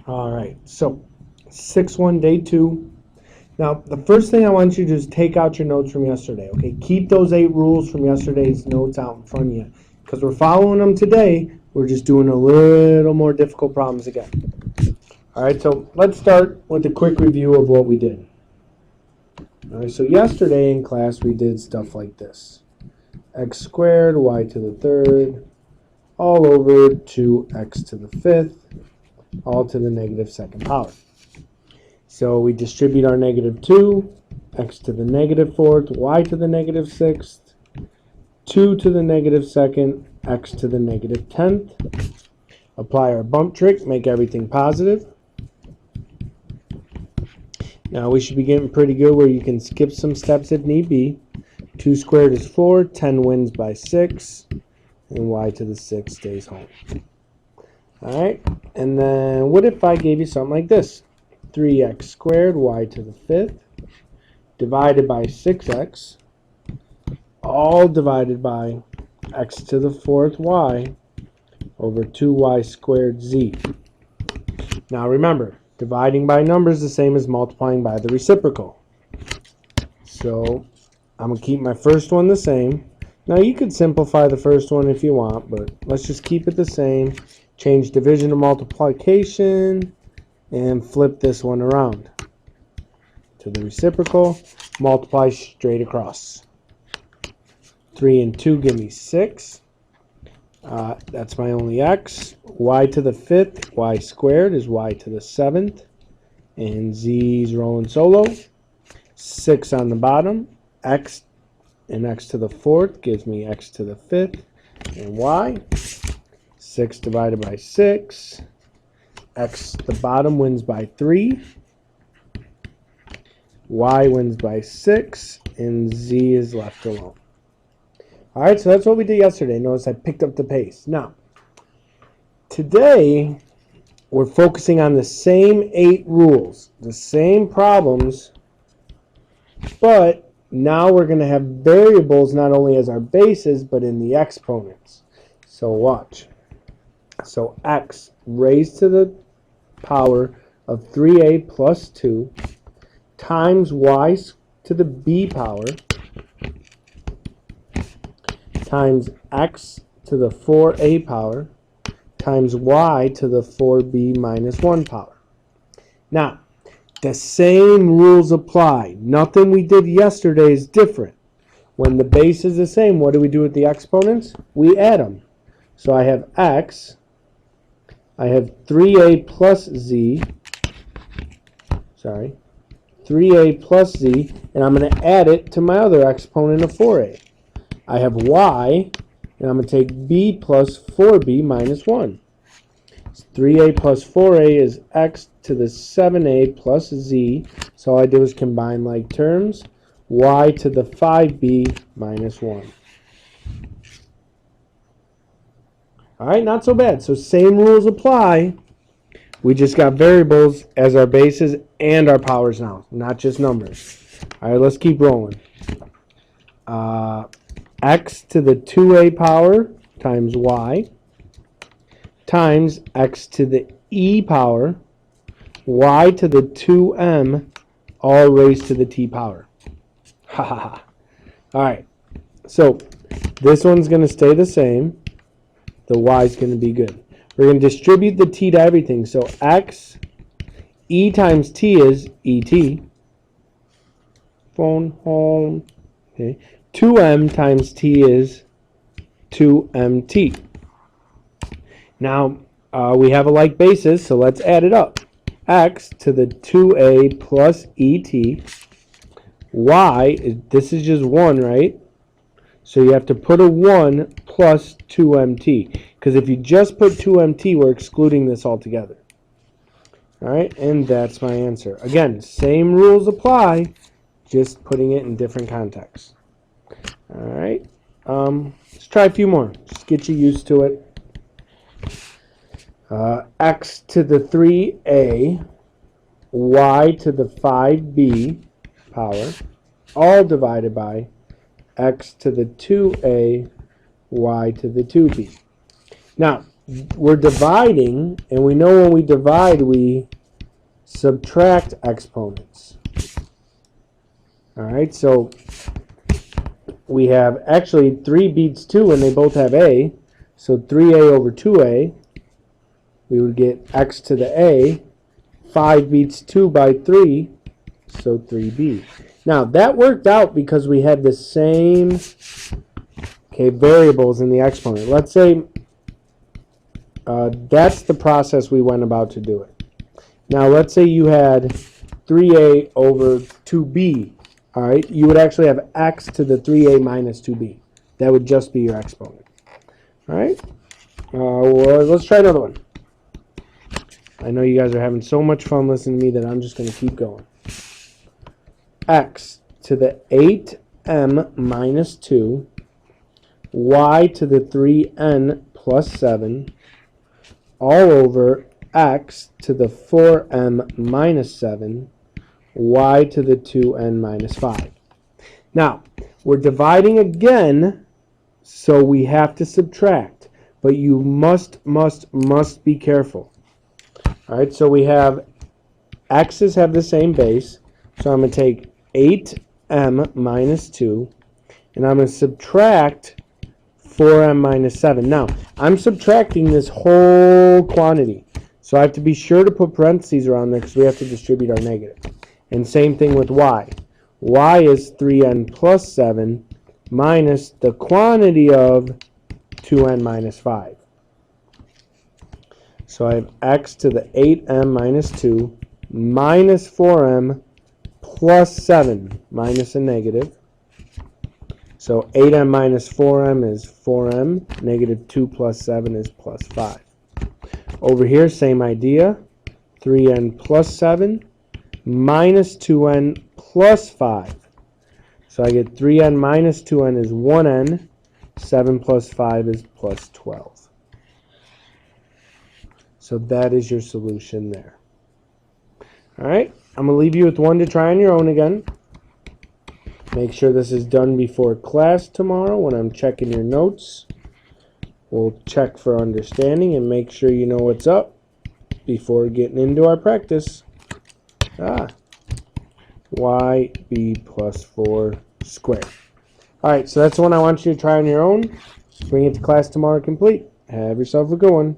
All right, so 6-1, day 2. Now, the first thing I want you to do is take out your notes from yesterday, okay? Keep those 8 rules from yesterday's notes out in front of you because we're following them today. We're just doing a little more difficult problems again. All right, so let's start with a quick review of what we did. All right, so yesterday in class we did stuff like this. X squared, y to the third, all over 2x to the fifth, all to the negative second power. So we distribute our negative 2, x to the negative fourth, y to the negative sixth, 2 to the negative second, x to the negative 10th. Apply our bump trick, make everything positive. Now we should be getting pretty good where you can skip some steps if need be. 2 squared is 4, 10 wins by 6, and y to the 6 stays home. Alright, and then what if I gave you something like this? 3x squared, y to the fifth, divided by 6x, all divided by x to the fourth y over 2y squared z. Now remember, dividing by numbers is the same as multiplying by the reciprocal. So I'm going to keep my first one the same. Now you could simplify the first one if you want, but let's just keep it the same. Change division to multiplication and flip this one around to the reciprocal. Multiply straight across. 3 and 2 give me 6. That's my only x. Y to the fifth, y squared is y to the seventh. And z's rolling solo. 6 on the bottom. X and x to the fourth gives me x to the fifth. And y. 6 divided by 6. X, the bottom, wins by 3. Y wins by 6. And z is left alone. Alright, so that's what we did yesterday. Notice I picked up the pace. Now, today, we're focusing on the same 8 rules, the same problems, but now we're going to have variables not only as our bases, but in the exponents. So watch. So x raised to the power of 3a plus 2 times y to the b power times x to the 4a power times y to the 4b minus 1 power. Now, the same rules apply. Nothing we did yesterday is different. When the base is the same, what do we do with the exponents? We add them. So I have x, I have 3a plus z, 3a plus z, and I'm going to add it to my other exponent of 4a. I have y, and I'm going to take b plus 4b minus 1. 3a plus 4a is x to the 7a plus z. So all I did was combine like terms. Y to the 5b minus 1. Alright, not so bad. So same rules apply. We just got variables as our bases and our powers now, not just numbers. Alright, let's keep rolling. X to the 2a power times y times x to the e power y to the 2m all raised to the t power. Ha ha ha. Alright, so this one's going to stay the same. The y is going to be good. We're going to distribute the t to everything. So x, e times t is et. Phone home. Okay. 2m times t is 2mt. Now, we have a like basis, so let's add it up. X to the 2a plus et. Y, this is just 1, right? So you have to put a 1 plus 2mt. Because if you just put 2mt, we're excluding this altogether. Alright, and that's my answer. Again, same rules apply, just putting it in different contexts. Alright, let's try a few more. Just get you used to it. X to the 3a, y to the 5b power, all divided by x to the 2a, y to the 2b. Now, we're dividing, and we know when we divide, we subtract exponents. All right, so we have actually 3 beats 2 and they both have a. So 3a over 2a, we would get x to the a. 5 beats 2 by 3, so 3b. Now, that worked out because we had the same variables in the exponent. Let's say that's the process we went about to do it. Now, let's say you had 3a over 2b. All right, you would actually have x to the 3a minus 2b. That would just be your exponent. All right, well, let's try another one. I know you guys are having so much fun listening to me that I'm just going to keep going. X to the 8m minus 2, y to the 3n plus 7, all over x to the 4m minus 7, y to the 2n minus 5. Now, we're dividing again, so we have to subtract. But you must be careful. All right, so we have x's have the same base. So I'm going to take 8m minus 2, and I'm going to subtract 4m minus 7. Now, I'm subtracting this whole quantity. So I have to be sure to put parentheses around there because we have to distribute our negative. And same thing with y. Y is 3n plus 7 minus the quantity of 2n minus 5. So I have x to the 8m minus 2 minus 4m plus 7 minus a negative. So 8m minus 4m is 4m. Negative 2 plus 7 is plus 5. Over here, same idea. 3n plus 7 minus 2n plus 5. So I get 3n minus 2n is 1n. 7 plus 5 is plus 12. So that is your solution there. All right, I'm going to leave you with one to try on your own again. Make sure this is done before class tomorrow when I'm checking your notes. We'll check for understanding and make sure you know what's up before getting into our practice. YB plus 4 squared. All right, so that's the one I want you to try on your own. Bring it to class tomorrow complete. Have yourself a good one.